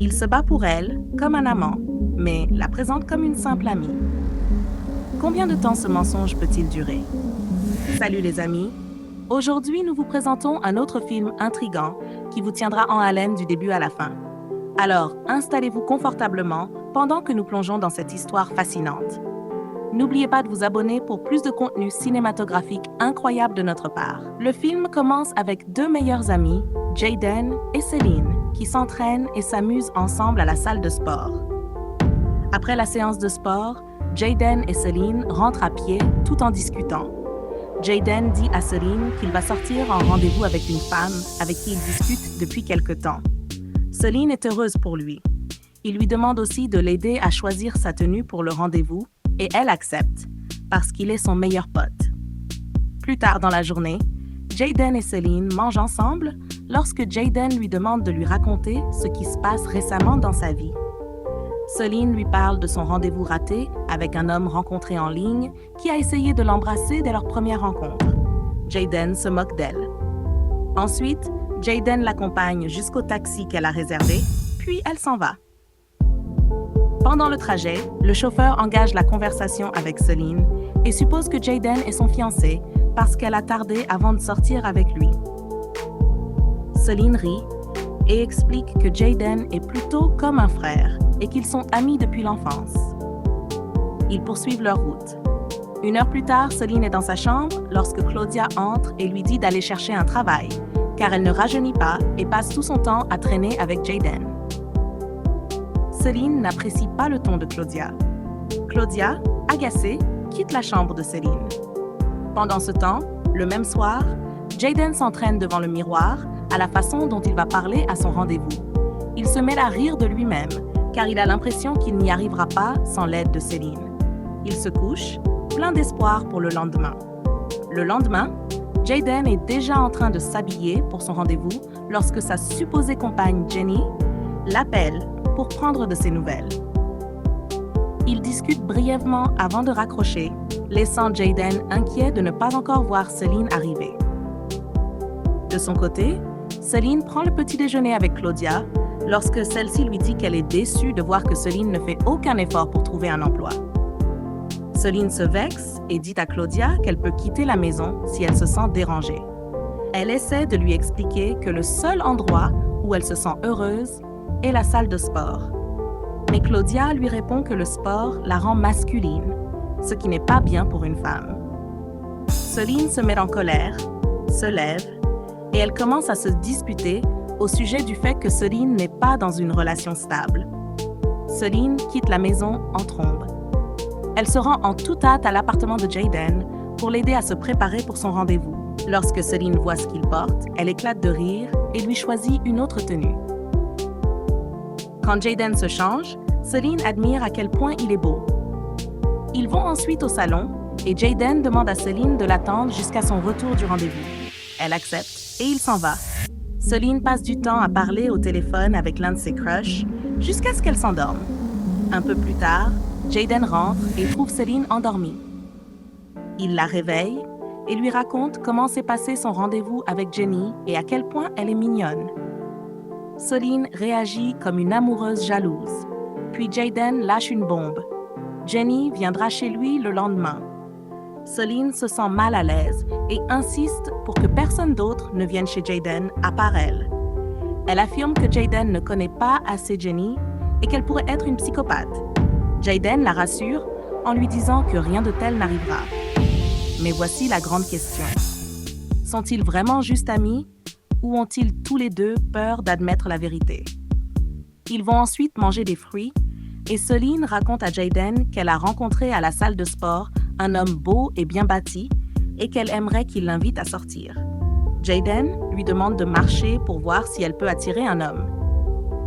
Il se bat pour elle, comme un amant, mais la présente comme une simple amie. Combien de temps ce mensonge peut-il durer? Salut les amis! Aujourd'hui, nous vous présentons un autre film intriguant qui vous tiendra en haleine du début à la fin. Alors, installez-vous confortablement pendant que nous plongeons dans cette histoire fascinante. N'oubliez pas de vous abonner pour plus de contenu cinématographique incroyable de notre part. Le film commence avec deux meilleurs amis, Jaden et Celine, qui s'entraînent et s'amusent ensemble à la salle de sport. Après la séance de sport, Jaden et Celine rentrent à pied tout en discutant. Jaden dit à Celine qu'il va sortir en rendez-vous avec une femme avec qui il discute depuis quelque temps. Celine est heureuse pour lui. Il lui demande aussi de l'aider à choisir sa tenue pour le rendez-vous et elle accepte, parce qu'il est son meilleur pote. Plus tard dans la journée, Jaden et Celine mangent ensemble lorsque Jaden lui demande de lui raconter ce qui se passe récemment dans sa vie. Celine lui parle de son rendez-vous raté avec un homme rencontré en ligne qui a essayé de l'embrasser dès leur première rencontre. Jaden se moque d'elle. Ensuite, Jaden l'accompagne jusqu'au taxi qu'elle a réservé, puis elle s'en va. Pendant le trajet, le chauffeur engage la conversation avec Celine et suppose que Jaden est son fiancé parce qu'elle a tardé avant de sortir avec lui. Celine rit et explique que Jaden est plutôt comme un frère et qu'ils sont amis depuis l'enfance. Ils poursuivent leur route. 1 heure plus tard, Celine est dans sa chambre lorsque Claudia entre et lui dit d'aller chercher un travail, car elle ne rajeunit pas et passe tout son temps à traîner avec Jaden. Celine n'apprécie pas le ton de Claudia. Claudia, agacée, quitte la chambre de Celine. Pendant ce temps, le même soir, Jaden s'entraîne devant le miroir à la façon dont il va parler à son rendez-vous. Il se met à rire de lui-même, car il a l'impression qu'il n'y arrivera pas sans l'aide de Celine. Il se couche, plein d'espoir pour le lendemain. Le lendemain, Jaden est déjà en train de s'habiller pour son rendez-vous lorsque sa supposée compagne Jenny l'appelle pour prendre de ses nouvelles. Ils discutent brièvement avant de raccrocher, laissant Jaden inquiet de ne pas encore voir Celine arriver. De son côté, Celine prend le petit déjeuner avec Claudia lorsque celle-ci lui dit qu'elle est déçue de voir que Celine ne fait aucun effort pour trouver un emploi. Celine se vexe et dit à Claudia qu'elle peut quitter la maison si elle se sent dérangée. Elle essaie de lui expliquer que le seul endroit où elle se sent heureuse est la salle de sport. Mais Claudia lui répond que le sport la rend masculine, ce qui n'est pas bien pour une femme. Celine se met en colère, se lève, et elle commence à se disputer au sujet du fait que Celine n'est pas dans une relation stable. Celine quitte la maison en trombe. Elle se rend en toute hâte à l'appartement de Jaden pour l'aider à se préparer pour son rendez-vous. Lorsque Celine voit ce qu'il porte, elle éclate de rire et lui choisit une autre tenue. Quand Jaden se change, Celine admire à quel point il est beau. Ils vont ensuite au salon et Jaden demande à Celine de l'attendre jusqu'à son retour du rendez-vous. Elle accepte et il s'en va. Celine passe du temps à parler au téléphone avec l'un de ses crushs jusqu'à ce qu'elle s'endorme. Un peu plus tard, Jaden rentre et trouve Celine endormie. Il la réveille et lui raconte comment s'est passé son rendez-vous avec Jenny et à quel point elle est mignonne. Celine réagit comme une amoureuse jalouse. Puis Jaden lâche une bombe. Jenny viendra chez lui le lendemain. Celine se sent mal à l'aise et insiste pour que personne d'autre ne vienne chez Jaden à part elle. Elle affirme que Jaden ne connaît pas assez Jenny et qu'elle pourrait être une psychopathe. Jaden la rassure en lui disant que rien de tel n'arrivera. Mais voici la grande question. Sont-ils vraiment juste amis ou ont-ils tous les deux peur d'admettre la vérité? Ils vont ensuite manger des fruits et Celine raconte à Jaden qu'elle a rencontré à la salle de sport un homme beau et bien bâti et qu'elle aimerait qu'il l'invite à sortir. Jaden lui demande de marcher pour voir si elle peut attirer un homme.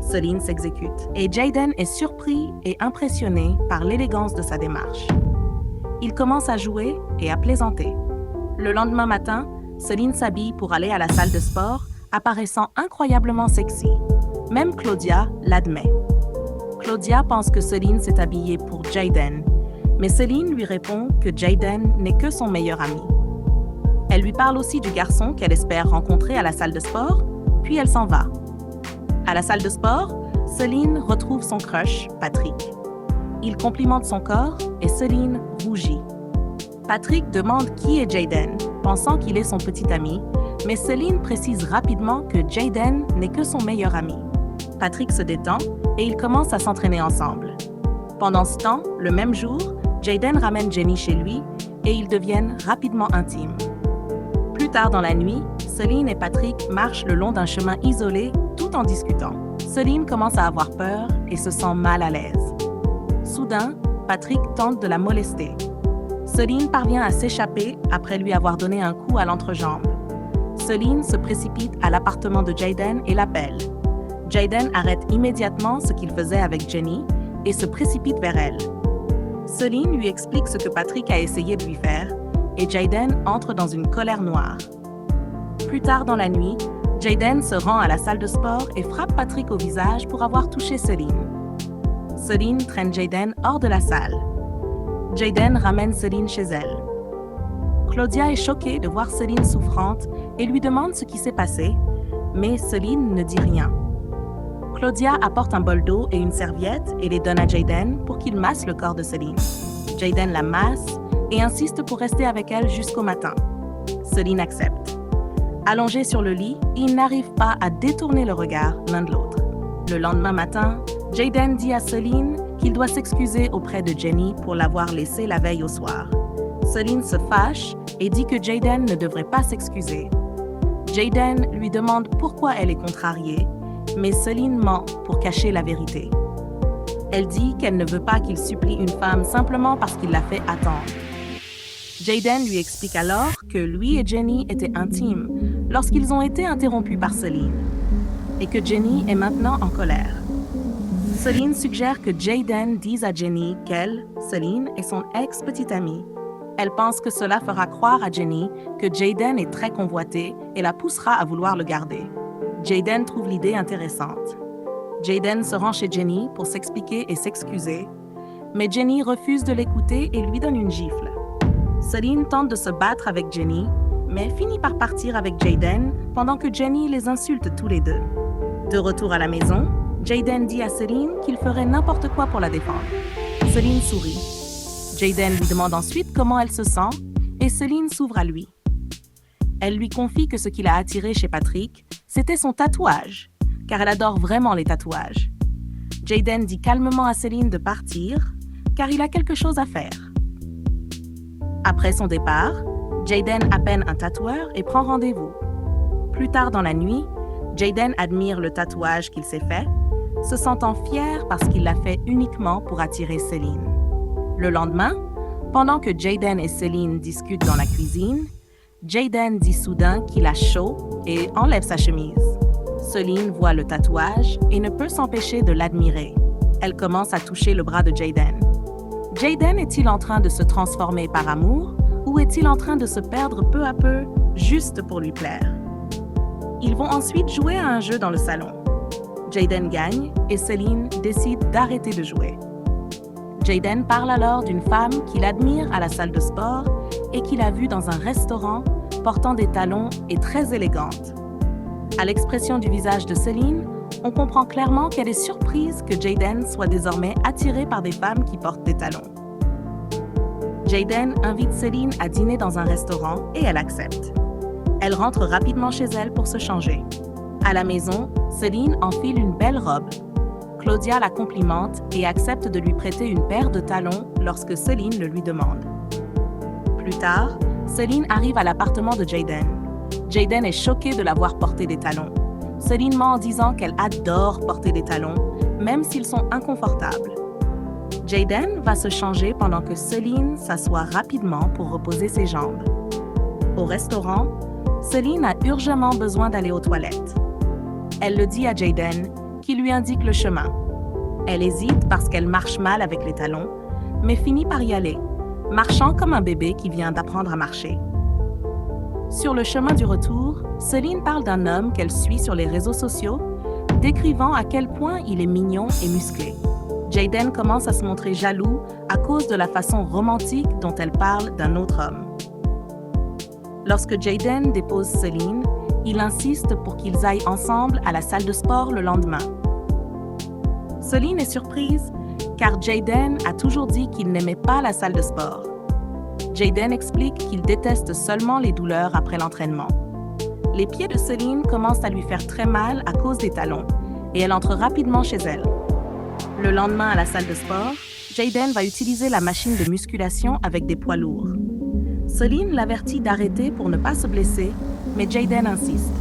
Celine s'exécute et Jaden est surpris et impressionné par l'élégance de sa démarche. Il commence à jouer et à plaisanter. Le lendemain matin, Celine s'habille pour aller à la salle de sport, apparaissant incroyablement sexy. Même Claudia l'admet. Claudia pense que Celine s'est habillée pour Jaden, mais Celine lui répond que Jaden n'est que son meilleur ami. Elle lui parle aussi du garçon qu'elle espère rencontrer à la salle de sport, puis elle s'en va. À la salle de sport, Celine retrouve son crush, Patrick. Il complimente son corps et Celine rougit. Patrick demande qui est Jayden, pensant qu'il est son petit ami, mais Celine précise rapidement que Jayden n'est que son meilleur ami. Patrick se détend et ils commencent à s'entraîner ensemble. Pendant ce temps, le même jour, Jayden ramène Jenny chez lui et ils deviennent rapidement intimes. Plus tard dans la nuit, Celine et Patrick marchent le long d'un chemin isolé tout en discutant. Celine commence à avoir peur et se sent mal à l'aise. Soudain, Patrick tente de la molester. Celine parvient à s'échapper après lui avoir donné un coup à l'entrejambe. Celine se précipite à l'appartement de Jayden et l'appelle. Jayden arrête immédiatement ce qu'il faisait avec Jenny et se précipite vers elle. Celine lui explique ce que Patrick a essayé de lui faire et Jayden entre dans une colère noire. Plus tard dans la nuit, Jayden se rend à la salle de sport et frappe Patrick au visage pour avoir touché Celine. Celine traîne Jayden hors de la salle. Jayden ramène Celine chez elle. Claudia est choquée de voir Celine souffrante et lui demande ce qui s'est passé, mais Celine ne dit rien. Claudia apporte un bol d'eau et une serviette et les donne à Jayden pour qu'il masse le corps de Celine. Jayden la masse et insiste pour rester avec elle jusqu'au matin. Celine accepte. Allongés sur le lit, ils n'arrivent pas à détourner le regard l'un de l'autre. Le lendemain matin, Jayden dit à Celine qu'il doit s'excuser auprès de Jenny pour l'avoir laissée la veille au soir. Celine se fâche et dit que Jayden ne devrait pas s'excuser. Jayden lui demande pourquoi elle est contrariée, mais Celine ment pour cacher la vérité. Elle dit qu'elle ne veut pas qu'il supplie une femme simplement parce qu'il l'a fait attendre. Jayden lui explique alors que lui et Jenny étaient intimes lorsqu'ils ont été interrompus par Celine et que Jenny est maintenant en colère. Celine suggère que Jayden dise à Jenny qu'elle, Celine, est son ex-petite amie. Elle pense que cela fera croire à Jenny que Jayden est très convoité et la poussera à vouloir le garder. Jayden trouve l'idée intéressante. Jayden se rend chez Jenny pour s'expliquer et s'excuser, mais Jenny refuse de l'écouter et lui donne une gifle. Celine tente de se battre avec Jenny, mais finit par partir avec Jayden pendant que Jenny les insulte tous les deux. De retour à la maison, Jayden dit à Celine qu'il ferait n'importe quoi pour la défendre. Celine sourit. Jayden lui demande ensuite comment elle se sent et Celine s'ouvre à lui. Elle lui confie que ce qui l'a attirée chez Patrick, c'était son tatouage, car elle adore vraiment les tatouages. Jayden dit calmement à Celine de partir, car il a quelque chose à faire. Après son départ, Jayden appelle un tatoueur et prend rendez-vous. Plus tard dans la nuit, Jayden admire le tatouage qu'il s'est fait, se sentant fier parce qu'il l'a fait uniquement pour attirer Celine. Le lendemain, pendant que Jayden et Celine discutent dans la cuisine, Jayden dit soudain qu'il a chaud et enlève sa chemise. Celine voit le tatouage et ne peut s'empêcher de l'admirer. Elle commence à toucher le bras de Jayden. Jayden est-il en train de se transformer par amour ou est-il en train de se perdre peu à peu juste pour lui plaire? Ils vont ensuite jouer à un jeu dans le salon. Jayden gagne et Celine décide d'arrêter de jouer. Jayden parle alors d'une femme qu'il admire à la salle de sport et qu'il a vue dans un restaurant portant des talons et très élégante. À l'expression du visage de Celine, on comprend clairement qu'elle est surprise que Jayden soit désormais attiré par des femmes qui portent des talons. Jayden invite Celine à dîner dans un restaurant et elle accepte. Elle rentre rapidement chez elle pour se changer. À la maison, Celine enfile une belle robe. Claudia la complimente et accepte de lui prêter une paire de talons lorsque Celine le lui demande. Plus tard, Celine arrive à l'appartement de Jayden. Jayden est choqué de la voir porter des talons. Celine ment en disant qu'elle adore porter des talons, même s'ils sont inconfortables. Jayden va se changer pendant que Celine s'assoit rapidement pour reposer ses jambes. Au restaurant, Celine a urgemment besoin d'aller aux toilettes. Elle le dit à Jayden, qui lui indique le chemin. Elle hésite parce qu'elle marche mal avec les talons, mais finit par y aller, marchant comme un bébé qui vient d'apprendre à marcher. Sur le chemin du retour, Celine parle d'un homme qu'elle suit sur les réseaux sociaux, décrivant à quel point il est mignon et musclé. Jayden commence à se montrer jaloux à cause de la façon romantique dont elle parle d'un autre homme. Lorsque Jayden dépose Celine, il insiste pour qu'ils aillent ensemble à la salle de sport le lendemain. Celine est surprise car Jayden a toujours dit qu'il n'aimait pas la salle de sport. Jayden explique qu'il déteste seulement les douleurs après l'entraînement. Les pieds de Celine commencent à lui faire très mal à cause des talons et elle entre rapidement chez elle. Le lendemain à la salle de sport, Jayden va utiliser la machine de musculation avec des poids lourds. Celine l'avertit d'arrêter pour ne pas se blesser, mais Jayden insiste.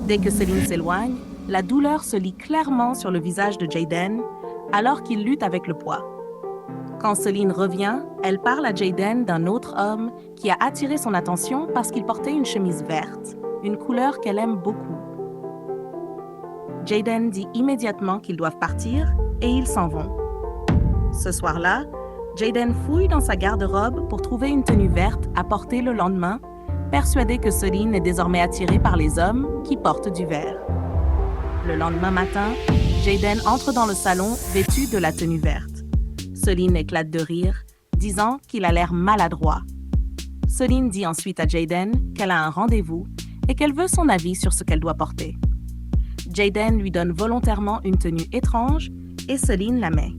Dès que Celine s'éloigne, la douleur se lit clairement sur le visage de Jayden alors qu'il lutte avec le poids. Quand Celine revient, elle parle à Jayden d'un autre homme qui a attiré son attention parce qu'il portait une chemise verte, une couleur qu'elle aime beaucoup. Jayden dit immédiatement qu'ils doivent partir et ils s'en vont. Ce soir-là, Jayden fouille dans sa garde-robe pour trouver une tenue verte à porter le lendemain, persuadé que Celine est désormais attirée par les hommes qui portent du vert. Le lendemain matin, Jayden entre dans le salon vêtu de la tenue verte. Celine éclate de rire, disant qu'il a l'air maladroit. Celine dit ensuite à Jayden qu'elle a un rendez-vous et qu'elle veut son avis sur ce qu'elle doit porter. Jayden lui donne volontairement une tenue étrange et Celine la met.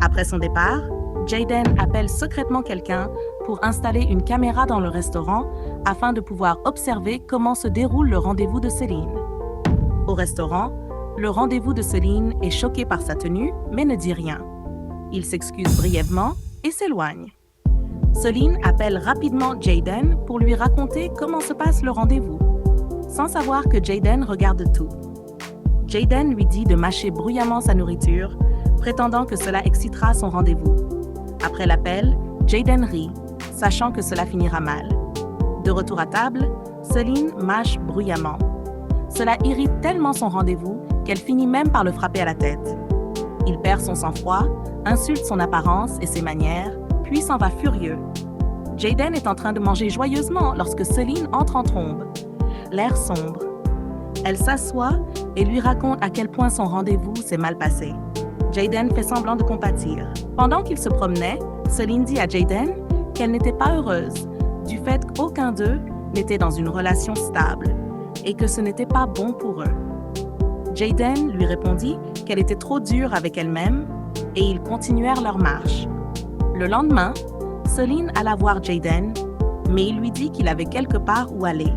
Après son départ, Jayden appelle secrètement quelqu'un pour installer une caméra dans le restaurant afin de pouvoir observer comment se déroule le rendez-vous de Celine. Au restaurant, le rendez-vous de Celine est choqué par sa tenue, mais ne dit rien. Il s'excuse brièvement et s'éloigne. Celine appelle rapidement Jayden pour lui raconter comment se passe le rendez-vous, sans savoir que Jayden regarde tout. Jayden lui dit de mâcher bruyamment sa nourriture, prétendant que cela excitera son rendez-vous. Après l'appel, Jayden rit, sachant que cela finira mal. De retour à table, Celine mâche bruyamment. Cela irrite tellement son rendez-vous qu'elle finit même par le frapper à la tête. Il perd son sang-froid, insulte son apparence et ses manières, puis s'en va furieux. Jayden est en train de manger joyeusement lorsque Celine entre en trombe, l'air sombre. Elle s'assoit et lui raconte à quel point son rendez-vous s'est mal passé. Jayden fait semblant de compatir. Pendant qu'ils se promenaient, Celine dit à Jayden qu'elle n'était pas heureuse du fait qu'aucun d'eux n'était dans une relation stable et que ce n'était pas bon pour eux. Jayden lui répondit qu'elle était trop dure avec elle-même et ils continuèrent leur marche. Le lendemain, Celine alla voir Jayden, mais il lui dit qu'il avait quelque part où aller.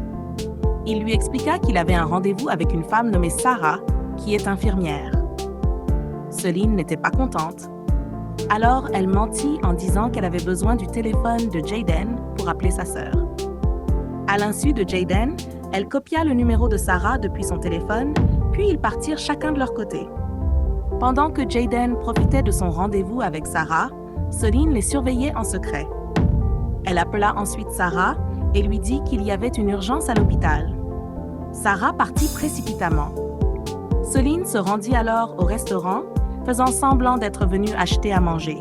Il lui expliqua qu'il avait un rendez-vous avec une femme nommée Sarah, qui est infirmière. Celine n'était pas contente. Alors, elle mentit en disant qu'elle avait besoin du téléphone de Jayden pour appeler sa sœur. À l'insu de Jayden, elle copia le numéro de Sarah depuis son téléphone, puis ils partirent chacun de leur côté. Pendant que Jayden profitait de son rendez-vous avec Sarah, Celine les surveillait en secret. Elle appela ensuite Sarah et lui dit qu'il y avait une urgence à l'hôpital. Sarah partit précipitamment. Celine se rendit alors au restaurant, faisant semblant d'être venue acheter à manger.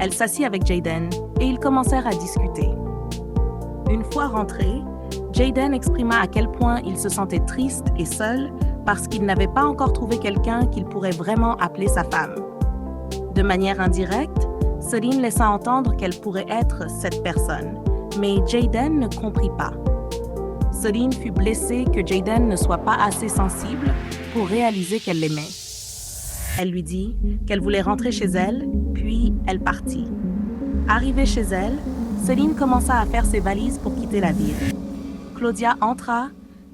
Elle s'assit avec Jayden et ils commencèrent à discuter. Une fois rentrés, Jayden exprima à quel point il se sentait triste et seul parce qu'il n'avait pas encore trouvé quelqu'un qu'il pourrait vraiment appeler sa femme. De manière indirecte, Celine laissa entendre qu'elle pourrait être cette personne, mais Jayden ne comprit pas. Celine fut blessée que Jayden ne soit pas assez sensible pour réaliser qu'elle l'aimait. Elle lui dit qu'elle voulait rentrer chez elle, puis elle partit. Arrivée chez elle, Celine commença à faire ses valises pour quitter la ville. Claudia entra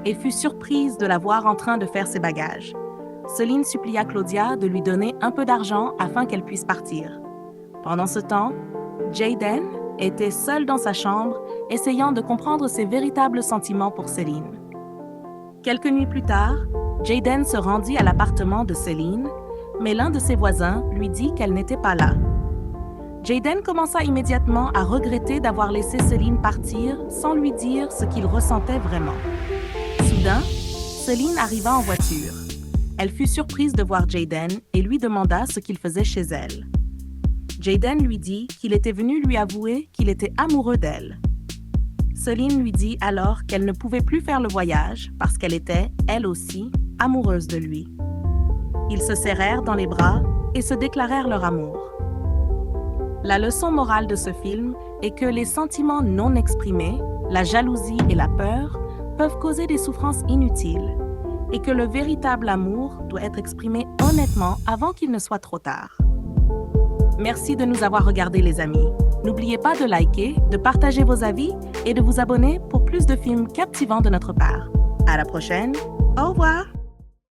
et fut surprise de la voir en train de faire ses bagages. Celine supplia Claudia de lui donner un peu d'argent afin qu'elle puisse partir. Pendant ce temps, Jayden était seul dans sa chambre, essayant de comprendre ses véritables sentiments pour Celine. Quelques nuits plus tard, Jayden se rendit à l'appartement de Celine, mais l'un de ses voisins lui dit qu'elle n'était pas là. Jayden commença immédiatement à regretter d'avoir laissé Celine partir sans lui dire ce qu'il ressentait vraiment. Soudain, Celine arriva en voiture. Elle fut surprise de voir Jayden et lui demanda ce qu'il faisait chez elle. Jayden lui dit qu'il était venu lui avouer qu'il était amoureux d'elle. Celine lui dit alors qu'elle ne pouvait plus faire le voyage parce qu'elle était, elle aussi, amoureuse de lui. Ils se serrèrent dans les bras et se déclarèrent leur amour. La leçon morale de ce film est que les sentiments non exprimés, la jalousie et la peur, peuvent causer des souffrances inutiles et que le véritable amour doit être exprimé honnêtement avant qu'il ne soit trop tard. Merci de nous avoir regardés, les amis. N'oubliez pas de liker, de partager vos avis et de vous abonner pour plus de films captivants de notre part. À la prochaine. Au revoir!